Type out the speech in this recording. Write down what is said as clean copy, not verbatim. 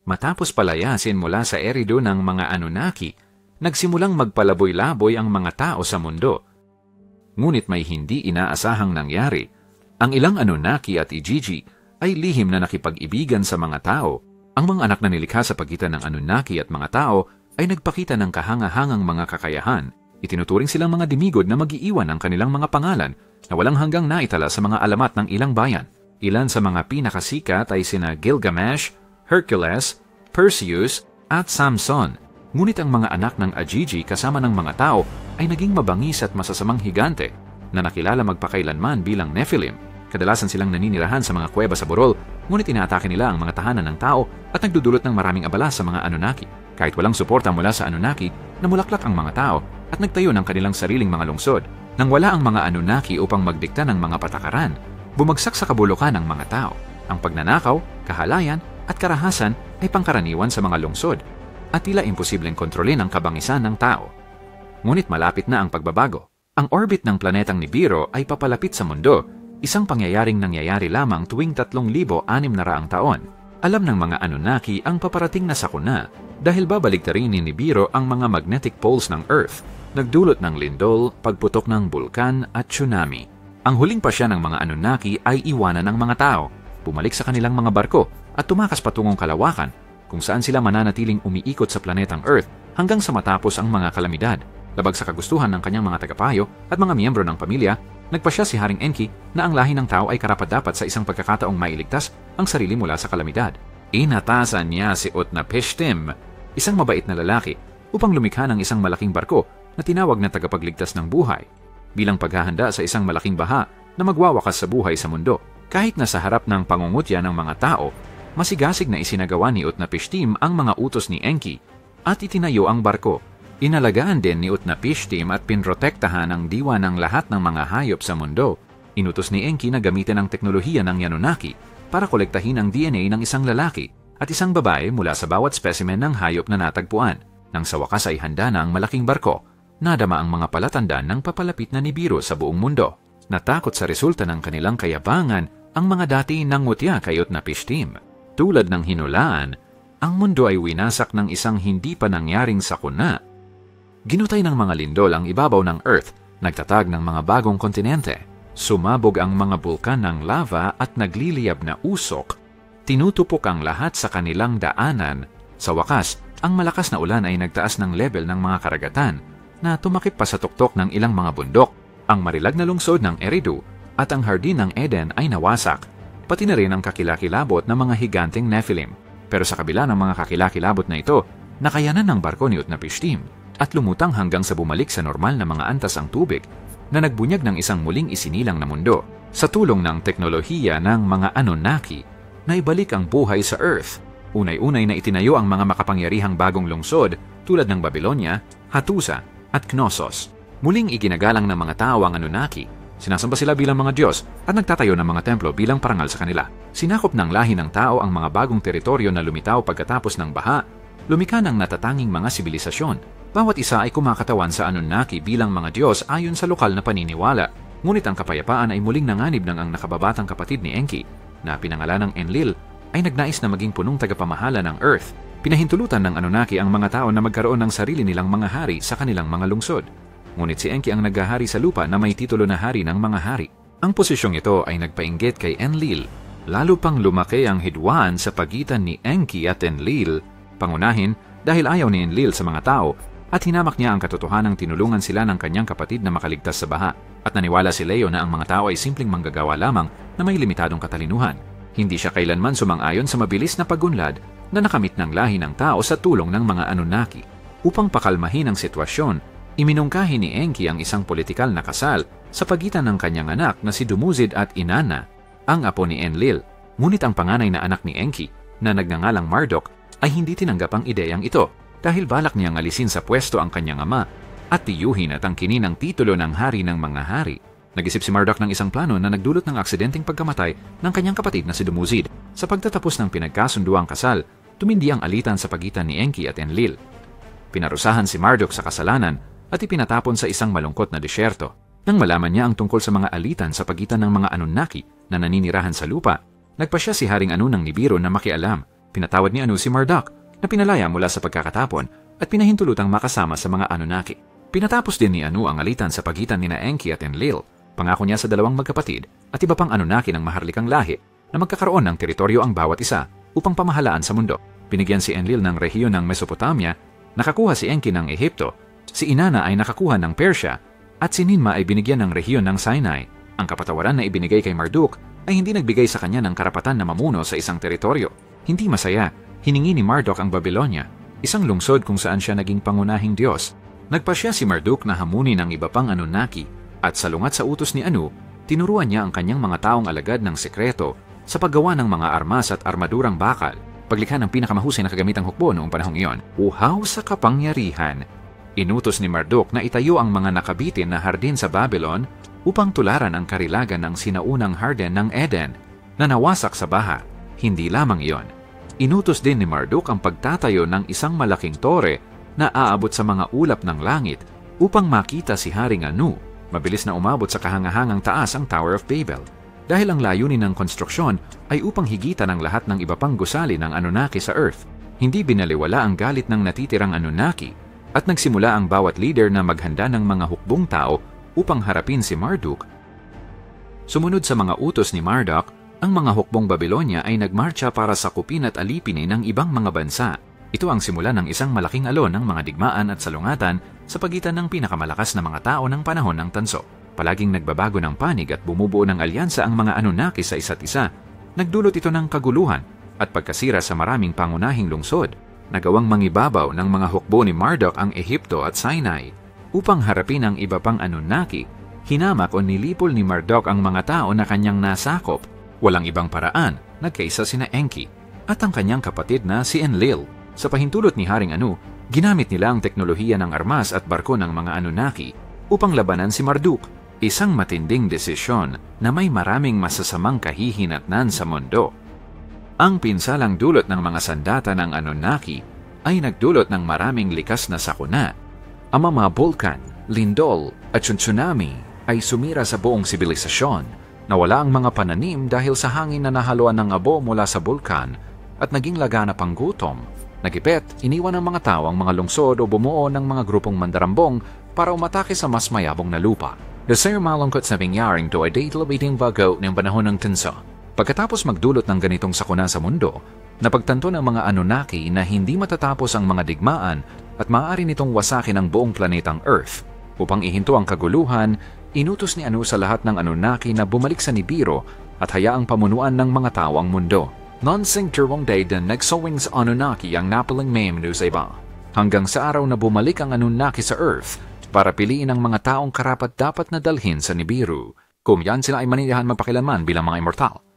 Matapos palayasin mula sa Eridu ng mga Anunnaki, nagsimulang magpalaboy-laboy ang mga tao sa mundo. Ngunit may hindi inaasahang nangyari. Ang ilang Anunnaki at Igigi ay lihim na nakipag-ibigan sa mga tao. Ang mga anak na nilikha sa pagitan ng Anunnaki at mga tao ay nagpakita ng kahangahangang mga kakayahan. Itinuturing silang mga demigod na mag-iiwan ng kanilang mga pangalan na walang hanggang naitala sa mga alamat ng ilang bayan. Ilan sa mga pinakasikat ay sina Gilgamesh, Hercules, Perseus, at Samson. Ngunit ang mga anak ng Igigi kasama ng mga tao ay naging mabangis at masasamang higante na nakilala magpakailanman bilang Nephilim. Kadalasan silang naninirahan sa mga kuweba sa burol, ngunit inaatake nila ang mga tahanan ng tao at nagdudulot ng maraming abala sa mga Anunnaki. Kahit walang suporta mula sa Anunnaki, namulaklak ang mga tao at nagtayo ng kanilang sariling mga lungsod. Nang wala ang mga Anunnaki upang magdikta ng mga patakaran, bumagsak sa kabulukan ng mga tao. Ang pagnanakaw, kahalayan, at karahasan ay pangkaraniwan sa mga lungsod at tila imposibleng kontrolin ang kabangisan ng tao. Ngunit malapit na ang pagbabago. Ang orbit ng planetang Nibiru ay papalapit sa mundo, isang pangyayaring nangyayari lamang tuwing 3,600 taon. Alam ng mga Anunnaki ang paparating na sakuna dahil babaligtarin ni Nibiru ang mga magnetic poles ng Earth, nagdulot ng lindol, pagputok ng bulkan at tsunami. Ang huling pasya ng mga Anunnaki ay iwanan ng mga tao, bumalik sa kanilang mga barko at tumakas patungong kalawakan kung saan sila mananatiling umiikot sa planetang Earth hanggang sa matapos ang mga kalamidad. Labag sa kagustuhan ng kanyang mga tagapayo at mga miyembro ng pamilya, nagpasya si Haring Enki na ang lahi ng tao ay karapat-dapat sa isang pagkakataong mailigtas ang sarili mula sa kalamidad. Inatasan niya si Utnapishtim, isang mabait na lalaki, upang lumikha ng isang malaking barko na tinawag na tagapagligtas ng buhay, bilang paghahanda sa isang malaking baha na magwawakas sa buhay sa mundo. Kahit na sa harap ng pangungutya ng mga tao, masigasig na isinagawa ni Utnapishtim ang mga utos ni Enki at itinayo ang barko. Inalagaan din ni Utnapishtim at pinrotektahan ang diwa ng lahat ng mga hayop sa mundo. Inutos ni Enki na gamitin ang teknolohiya ng Anunnaki para kolektahin ang DNA ng isang lalaki at isang babae mula sa bawat specimen ng hayop na natagpuan. Nang sa wakas ay handa na ang malaking barko, nadama ang mga palatandaan ng papalapit na Nibiru sa buong mundo. Natakot sa resulta ng kanilang kayabangan ang mga dati nangutya kay Utnapishtim. Tulad ng hinulaan, ang mundo ay winasak ng isang hindi pa nangyaring sakuna. Ginutay ng mga lindol ang ibabaw ng Earth, nagtatag ng mga bagong kontinente. Sumabog ang mga bulkan ng lava at nagliliyab na usok. Tinutupok ang lahat sa kanilang daanan. Sa wakas, ang malakas na ulan ay nagtaas ng level ng mga karagatan na tumakip pa sa tuktok ng ilang mga bundok. Ang marilag na lungsod ng Eridu at ang hardin ng Eden ay nawasak, pati na rin ang kakilakilabot ng mga higanteng Nephilim. Pero sa kabila ng mga kakilakilabot na ito, nakayanan ng barko ni Utnapishtim at lumutang hanggang sa bumalik sa normal na mga antas ang tubig na nagbunyag ng isang muling isinilang na mundo. Sa tulong ng teknolohiya ng mga Anunnaki, naibalik ang buhay sa Earth. Unay-unay na itinayo ang mga makapangyarihang bagong lungsod tulad ng Babylonia, Hattusa at Knossos. Muling iginagalang ng mga tao ang Anunnaki. Sinasamba sila bilang mga Diyos at nagtatayo ng mga templo bilang parangal sa kanila. Sinakop ng lahi ng tao ang mga bagong teritoryo na lumitaw pagkatapos ng baha, lumikha ng natatanging mga sibilisasyon. Bawat isa ay kumakatawan sa Anunnaki bilang mga Diyos ayon sa lokal na paniniwala. Ngunit ang kapayapaan ay muling nanganib ng ang nakababatang kapatid ni Enki, na pinangalan ng Enlil, ay nagnais na maging punong tagapamahala ng Earth. Pinahintulutan ng Anunnaki ang mga tao na magkaroon ng sarili nilang mga hari sa kanilang mga lungsod. Ngunit si Enki ang naghahari sa lupa na may titulo na hari ng mga hari. Ang posisyong ito ay nagpainggit kay Enlil. Lalo pang lumaki ang hidwaan sa pagitan ni Enki at Enlil. Pangunahin dahil ayaw ni Enlil sa mga tao at hinamak niya ang katotohanang tinulungan sila ng kanyang kapatid na makaligtas sa baha. At naniwala si Leo na ang mga tao ay simpleng manggagawa lamang na may limitadong katalinuhan. Hindi siya kailanman sumang-ayon sa mabilis na pagunlad na nakamit ng lahi ng tao sa tulong ng mga Anunnaki. Upang pakalmahin ang sitwasyon, iminungkahi ni Enki ang isang politikal na kasal sa pagitan ng kanyang anak na si Dumuzid at Inanna, ang apo ni Enlil. Ngunit ang panganay na anak ni Enki, na nagngangalang Marduk, ay hindi tinanggap ang ideyang ito dahil balak niyang alisin sa pwesto ang kanyang ama at tiyuhin at angkinin ang titulo ng hari ng mga hari. Nag-isip si Marduk ng isang plano na nagdulot ng aksidenteng pagkamatay ng kanyang kapatid na si Dumuzid. Sa pagtatapos ng pinagkasunduang kasal, tumindi ang alitan sa pagitan ni Enki at Enlil. Pinarusahan si Marduk sa kasalanan at ipinatapon sa isang malungkot na disyerto. Nang malaman niya ang tungkol sa mga alitan sa pagitan ng mga Anunnaki na naninirahan sa lupa, nagpasya si Haring Anu ng Nibiru na makialam. Pinatawad ni Anu si Marduk na pinalaya mula sa pagkakatapon at pinahintulutang makasama sa mga Anunnaki. Pinatapos din ni Anu ang alitan sa pagitan nina Enki at Enlil. Pangako niya sa dalawang magkapatid at iba pang Anunnaki ng maharlikang lahi na magkakaroon ng teritoryo ang bawat isa upang pamahalaan sa mundo. Binigyan si Enlil ng rehiyon ng Mesopotamia, nakakuha si Enki ng Ehipto, si Inanna ay nakakuha ng Persia, at si Ninma ay binigyan ng rehiyon ng Sinai. Ang kapatawaran na ibinigay kay Marduk ay hindi nagbigay sa kanya ng karapatan na mamuno sa isang teritoryo. Hindi masaya, hiningi ni Marduk ang Babylonia, isang lungsod kung saan siya naging pangunahing Diyos. Nagpasya si Marduk na hamunin ng iba pang Anunnaki at salungat sa utos ni Anu, tinuruan niya ang kanyang mga taong alagad ng sekreto sa paggawa ng mga armas at armadurang bakal, paglikha ng pinakamahusay na kagamitang hukbo noong panahong iyon. Uhaw sa kapangyarihan! Inutos ni Marduk na itayo ang mga nakabitin na hardin sa Babylon upang tularan ang karilagan ng sinaunang hardin ng Eden na nawasak sa baha. Hindi lamang iyon. Inutos din ni Marduk ang pagtatayo ng isang malaking tore na aabot sa mga ulap ng langit upang makita si Haring Anu. Mabilis na umabot sa kahangahangang taas ang Tower of Babel. Dahil ang layunin ng konstruksyon ay upang higitan ang lahat ng iba pang gusali ng Anunnaki sa Earth. Hindi binaliwala ang galit ng natitirang Anunnaki at nagsimula ang bawat leader na maghanda ng mga hukbong tao upang harapin si Marduk. Sumunod sa mga utos ni Marduk, ang mga hukbong Babylonia ay nagmarcha para sakupin at alipinin ng ibang mga bansa. Ito ang simula ng isang malaking alon ng mga digmaan at salungatan sa pagitan ng pinakamalakas na mga tao ng panahon ng tanso. Palaging nagbabago ng panig at bumubuo ng alyansa ang mga Anunnaki sa isa't isa. Nagdulot ito ng kaguluhan at pagkasira sa maraming pangunahing lungsod. Nagawang mangibabaw ng mga hukbo ni Marduk ang Ehipto at Sinai. Upang harapin ang iba pang Anunnaki, hinamak o nilipol ni Marduk ang mga tao na kanyang nasakop. Walang ibang paraan, nagkaisa sina Enki at ang kanyang kapatid na si Enlil. Sa pahintulot ni Haring Anu, ginamit nila ang teknolohiya ng armas at barko ng mga Anunnaki upang labanan si Marduk. Isang matinding desisyon na may maraming masasamang kahihinatnan sa mundo. Ang pinsalang dulot ng mga sandata ng Anunnaki ay nagdulot ng maraming likas na sakuna. Ang mga bulkan, lindol at tsunami ay sumira sa buong sibilisasyon. Nawala ang mga pananim dahil sa hangin na nahaluan ng abo mula sa bulkan at naging laganap ang gutom. Nagipet, iniwan ng mga tao ang mga lungsod o bumuo ng mga grupong mandarambong para umatake sa mas mayabong na lupa. Desir malungkot na bingyaring to ay daytalabiting bago ng panahon ng tanso. Pagkatapos magdulot ng ganitong sakuna sa mundo, napagtanto ng mga Anunnaki na hindi matatapos ang mga digmaan at maaari nitong wasakin ang buong planetang Earth. Upang ihinto ang kaguluhan, inutos ni Anu sa lahat ng Anunnaki na bumalik sa Nibiru at hayaang pamunuan ng mga tao ang mundo. Non-sing turong day din nagsawing sa Anunnaki ang napaling mayamnu sa iba. Hanggang sa araw na bumalik ang Anunnaki sa Earth para piliin ang mga taong karapat dapat na dalhin sa Nibiru. Kung yan sila ay maniyahan mapakilanman bilang mga immortal.